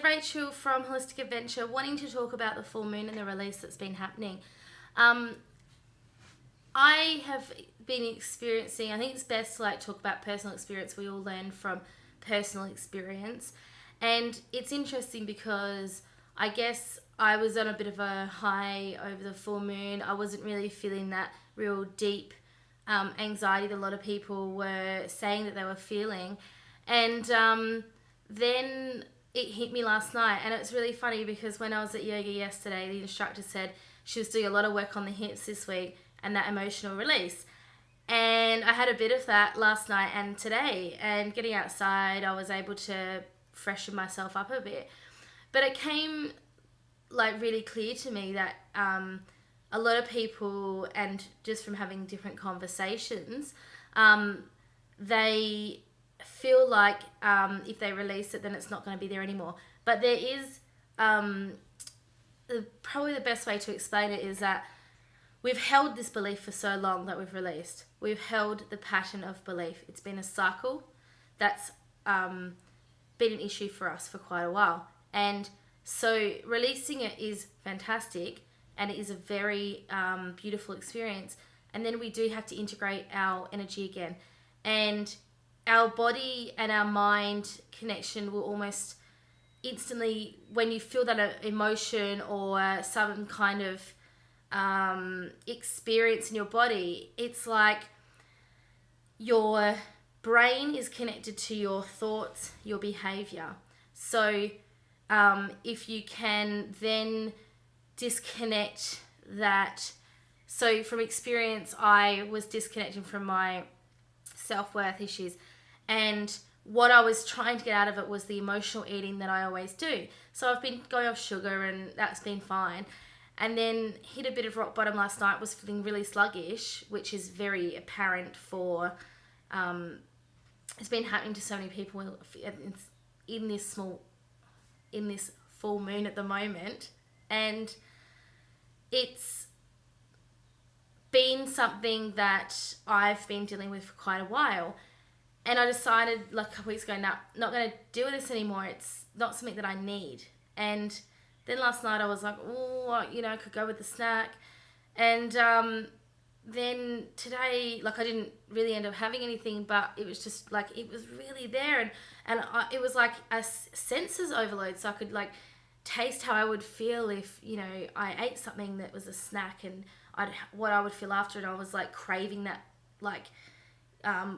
Rachel from Holistic Adventure, wanting to talk about the full moon and the release that's been happening. I have been experiencing, I think it's best to talk about personal experience. We all learn from personal experience. And it's interesting because I guess I was on a bit of a high over the full moon. I wasn't really feeling that real deep anxiety that a lot of people were saying that they were feeling. And then it hit me last night, and it's really funny because when I was at yoga yesterday, the instructor said she was doing a lot of work on the hips this week and that emotional release. And I had a bit of that last night and today, and getting outside, I was able to freshen myself up a bit. But it came really clear to me that a lot of people, and just from having different conversations, they feel like if they release it, then it's not going to be there anymore. But there is probably the best way to explain it is that we've held this belief for so long that we've released. We've held the pattern of belief. It's been a cycle that's been an issue for us for quite a while. And so releasing it is fantastic, and it is a very beautiful experience. And then we do have to integrate our energy again. And our body and our mind connection will almost instantly, when you feel that emotion or some kind of experience in your body, it's like your brain is connected to your thoughts, your behavior. So if you can then disconnect that. So from experience, I was disconnecting from my self-worth issues, and what I was trying to get out of it was the emotional eating that I always do. So I've been going off sugar, and that's been fine. And then hit a bit of rock bottom last night, was feeling really sluggish, which is very apparent for, it's been happening to so many people in this full moon at the moment. And it's been something that I've been dealing with for quite a while. And I decided a couple weeks ago, nah, not going to deal with this anymore. It's not something that I need. And then last night I was like, oh, I could go with the snack. And then today, I didn't really end up having anything, but it was just it was really there. And it was like a senses overload. So I could taste how I would feel if, I ate something that was a snack, and what I would feel after. And I was craving that,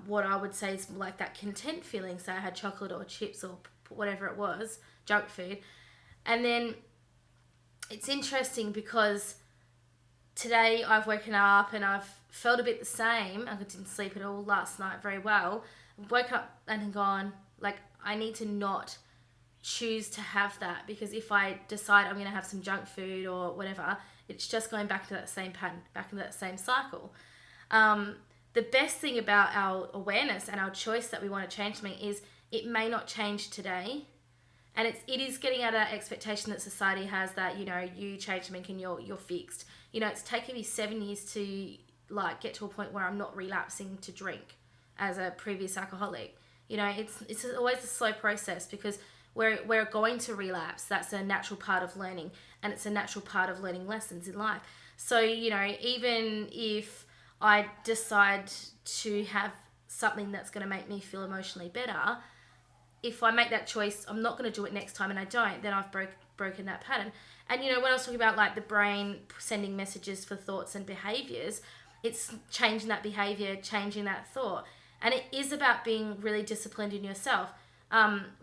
what I would say is that content feeling. So I had chocolate or chips or whatever it was, junk food. And then it's interesting because today I've woken up and I've felt a bit the same. I didn't sleep at all last night very well. I've woken up and gone, I need to not choose to have that, because if I decide I'm going to have some junk food or whatever, it's just going back to that same pattern, back into that same cycle. The best thing about our awareness and our choice that we want to change something is it may not change today. And it is getting out of that expectation that society has that, you change something and you're fixed. It's taken me 7 years to get to a point where I'm not relapsing to drink as a previous alcoholic. It's always a slow process, because we're going to relapse. That's a natural part of learning, and it's a natural part of learning lessons in life. So, even if I decide to have something that's going to make me feel emotionally better, if I make that choice, I'm not going to do it next time, and I don't, then I've broken that pattern. And, when I was talking about the brain sending messages for thoughts and behaviors, it's changing that behavior, changing that thought. And it is about being really disciplined in yourself.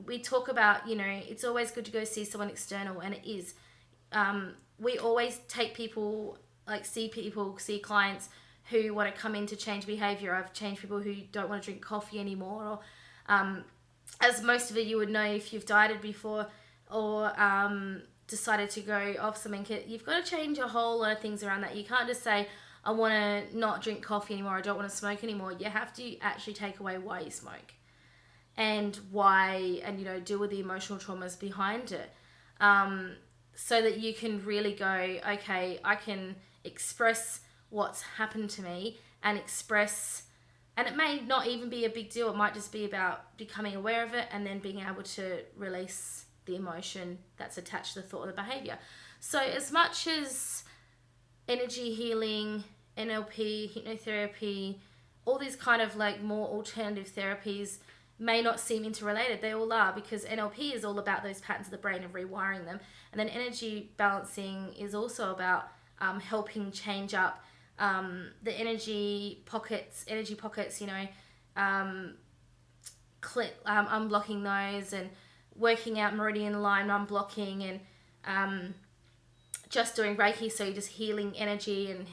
We talk about, it's always good to go see someone external, and it is. We always take people, see clients who want to come in to change behavior. I've changed people who don't want to drink coffee anymore, or as most of you would know if you've dieted before, or decided to go off something, you've got to change a whole lot of things around that. You can't just say, I want to not drink coffee anymore, I don't want to smoke anymore. You have to actually take away why you smoke, and why, and deal with the emotional traumas behind it, so that you can really go, okay, I can express what's happened to me, and it may not even be a big deal. It might just be about becoming aware of it and then being able to release the emotion that's attached to the thought or the behavior. So as much as energy healing, NLP, hypnotherapy, all these kind of like more alternative therapies may not seem interrelated, they all are, because NLP is all about those patterns of the brain and rewiring them. And then energy balancing is also about helping change up the energy pockets, unblocking those and working out meridian line unblocking and just doing Reiki, so you're just healing energy and,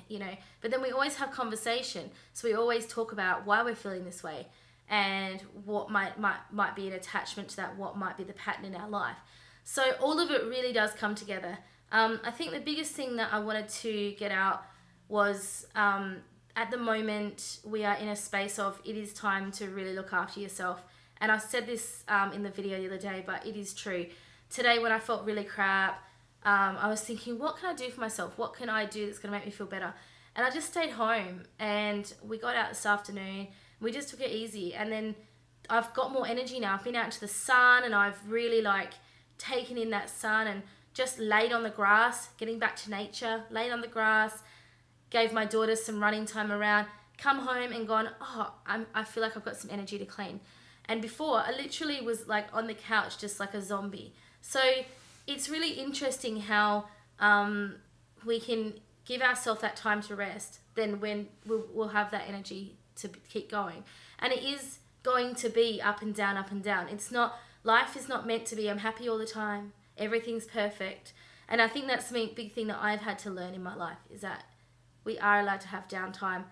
but then we always have conversation. So we always talk about why we're feeling this way and what might be an attachment to that, what might be the pattern in our life. So all of it really does come together. I think the biggest thing that I wanted to get out was at the moment we are in a space of it is time to really look after yourself. And I said this in the video the other day, but it is true. Today when I felt really crap, I was thinking, what can I do for myself? What can I do that's going to make me feel better? And I just stayed home and we got out this afternoon. We just took it easy. And then I've got more energy now. I've been out into the sun and I've really taken in that sun and just laid on the grass, getting back to nature, laid on the grass, gave my daughter some running time around, come home and gone, I feel like I've got some energy to clean. And before, I literally was on the couch just like a zombie. So it's really interesting how we can give ourselves that time to rest, then when we'll have that energy to keep going. And it is going to be up and down, up and down. Life is not meant to be I'm happy all the time, everything's perfect. And I think that's the big thing that I've had to learn in my life, is that we are allowed to have downtime.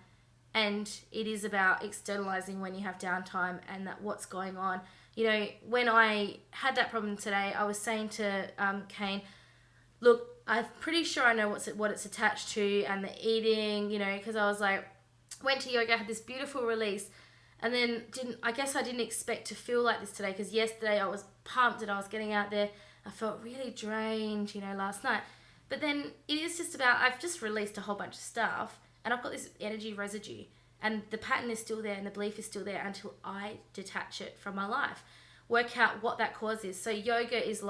And it is about externalizing when you have downtime and that what's going on. When I had that problem today, I was saying to Kane, look, I'm pretty sure I know what it's attached to and the eating, because I was went to yoga, had this beautiful release, and then I didn't expect to feel like this today, because yesterday I was pumped and I was getting out there. I felt really drained, last night. But then it is just about, I've just released a whole bunch of stuff and I've got this energy residue. And the pattern is still there and the belief is still there until I detach it from my life. Work out what that cause is. So yoga is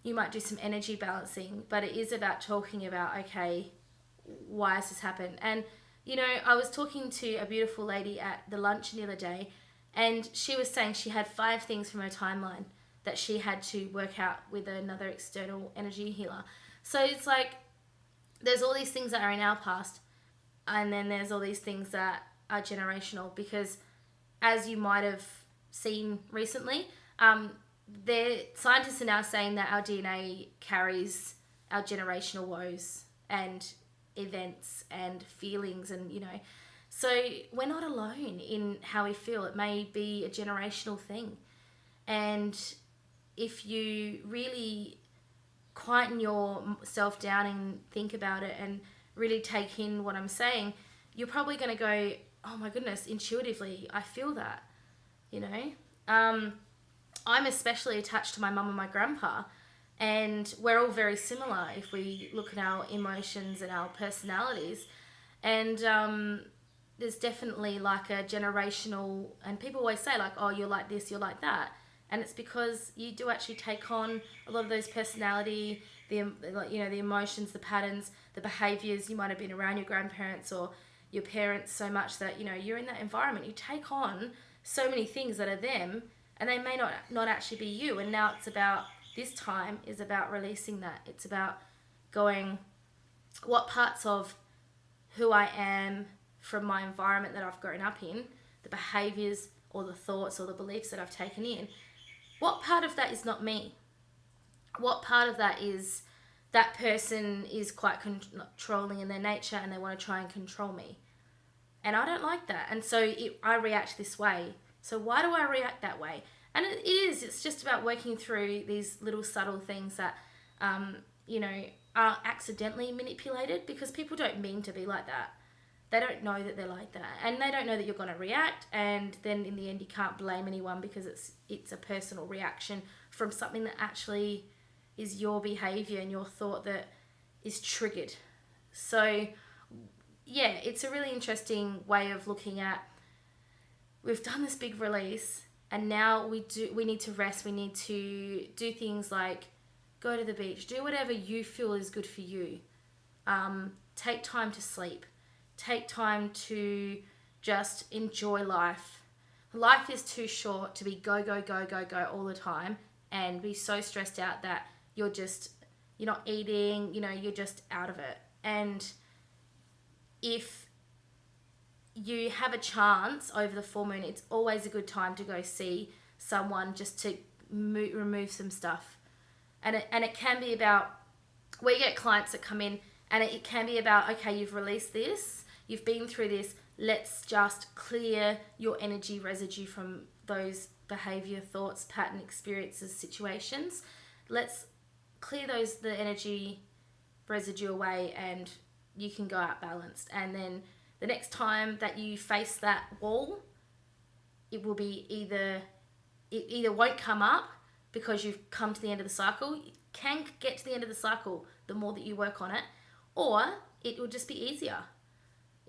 you might do some energy balancing, but it is about talking about, okay, why has this happened? And, I was talking to a beautiful lady at the luncheon the other day, and she was saying she had 5 things from her timeline that she had to work out with another external energy healer. So it's there's all these things that are in our past, and then there's all these things that are generational, because as you might have seen recently, scientists are now saying that our DNA carries our generational woes and events and feelings, and so we're not alone in how we feel. It may be a generational thing, and if you really quieten yourself down and think about it and really take in what I'm saying, you're probably going to go, oh my goodness, intuitively I feel that. I'm especially attached to my mum and my grandpa, and we're all very similar if we look at our emotions and our personalities. And there's definitely a generational, and people always say oh, you're like this, you're like that. And it's because you do actually take on a lot of those personality, the emotions, the patterns, the behaviors. You might have been around your grandparents or your parents so much that, you're in that environment. You take on so many things that are them, and they may not actually be you. And now this time is about releasing that. It's about going, what parts of who I am from my environment that I've grown up in, the behaviors or the thoughts or the beliefs that I've taken in, what part of that is not me? What part of that is that person is quite controlling in their nature and they want to try and control me? And I don't like that. And so I react this way. So why do I react that way? And it's just about working through these little subtle things that, are accidentally manipulated, because people don't mean to be like that. They don't know that they're like that, and they don't know that you're going to react, and then in the end you can't blame anyone because it's a personal reaction from something that actually is your behavior and your thought that is triggered. So yeah, it's a really interesting way of looking at, we've done this big release, And now we need to rest. We need to do things like go to the beach, do whatever you feel is good for you. Take time to sleep. Take time to just enjoy life. Life is too short to be go, go, go, go, go all the time and be so stressed out that you're not eating, you're just out of it. And if you have a chance over the full moon, it's always a good time to go see someone just to remove some stuff. And it can be about, we get clients that come in and it can be about, okay, you've released this, you've been through this, let's just clear your energy residue from those behavior, thoughts, pattern, experiences, situations. Let's clear the energy residue away and you can go out balanced. And then the next time that you face that wall, it will be it either won't come up because you've come to the end of the cycle. You can get to the end of the cycle the more that you work on it, or it will just be easier.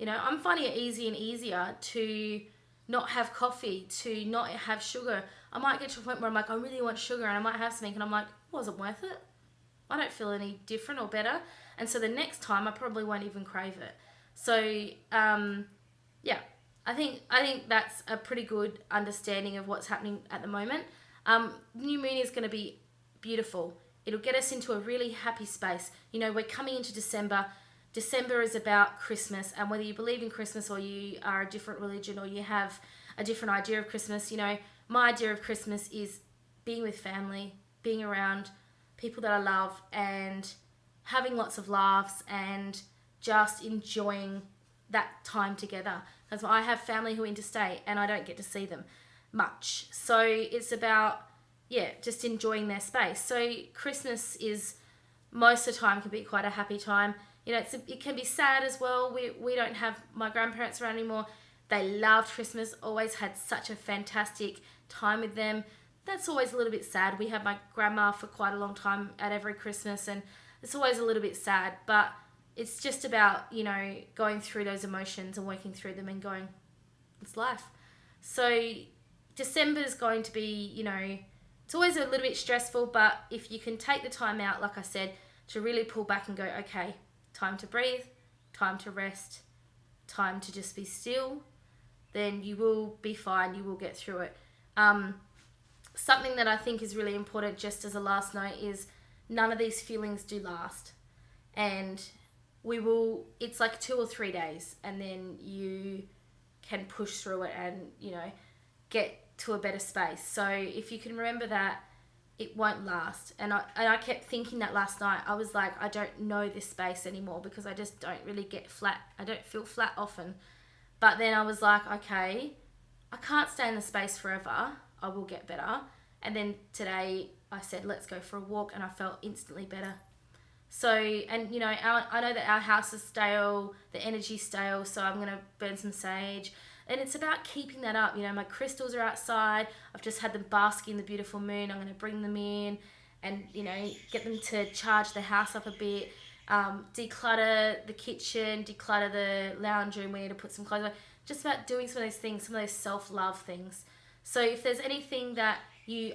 I'm finding it easier and easier to not have coffee, to not have sugar. I might get to a point where I'm like, I really want sugar, and I might have something and I'm like, wasn't worth it. I don't feel any different or better. And so the next time I probably won't even crave it. So, yeah, I think that's a pretty good understanding of what's happening at the moment. New moon is going to be beautiful. It'll get us into a really happy space. We're coming into December. December is about Christmas, and whether you believe in Christmas or you are a different religion or you have a different idea of Christmas, my idea of Christmas is being with family, being around people that I love and having lots of laughs and just enjoying that time together. Because I have family who interstate and I don't get to see them much. So it's about, just enjoying their space. So Christmas is, most of the time, can be quite a happy time. It can be sad as well. We don't have my grandparents around anymore. They loved Christmas, always had such a fantastic time with them. That's always a little bit sad. We had my grandma for quite a long time at every Christmas, and it's always a little bit sad, but it's just about, going through those emotions and working through them and going, it's life. So December is going to be, it's always a little bit stressful, but if you can take the time out, like I said, to really pull back and go, okay, time to breathe, time to rest, time to just be still, then you will be fine. You will get through it. Something that I think is really important, just as a last note, is none of these feelings do last. And it's like 2 or 3 days, and then you can push through it and, get to a better space. So if you can remember that, it won't last. And I kept thinking that last night. I was like, I don't know this space anymore because I just don't really get flat. I don't feel flat often. But then I was like, okay, I can't stay in the space forever. I will get better. And then today I said, let's go for a walk, and I felt instantly better. So, and I know that our house is stale, the energy's stale, so I'm going to burn some sage. And it's about keeping that up. My crystals are outside. I've just had them basking in the beautiful moon. I'm going to bring them in and, get them to charge the house up a bit. Declutter the kitchen, declutter the lounge room. We need to put some clothes away. Just about doing some of those things, some of those self-love things. So if there's anything that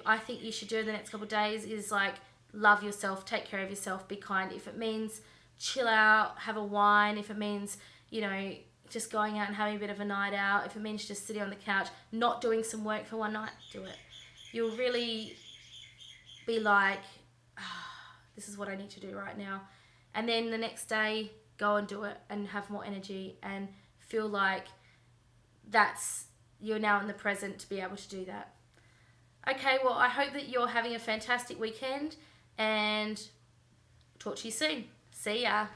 I think you should do in the next couple of days is like love yourself, take care of yourself, be kind. If it means chill out, have a wine, if it means, just going out and having a bit of a night out, if it means just sitting on the couch, not doing some work for one night, do it. You'll really be like, this is what I need to do right now. And then the next day, go and do it and have more energy and feel like you're now in the present to be able to do that. Okay, well, I hope that you're having a fantastic weekend and talk to you soon. See ya.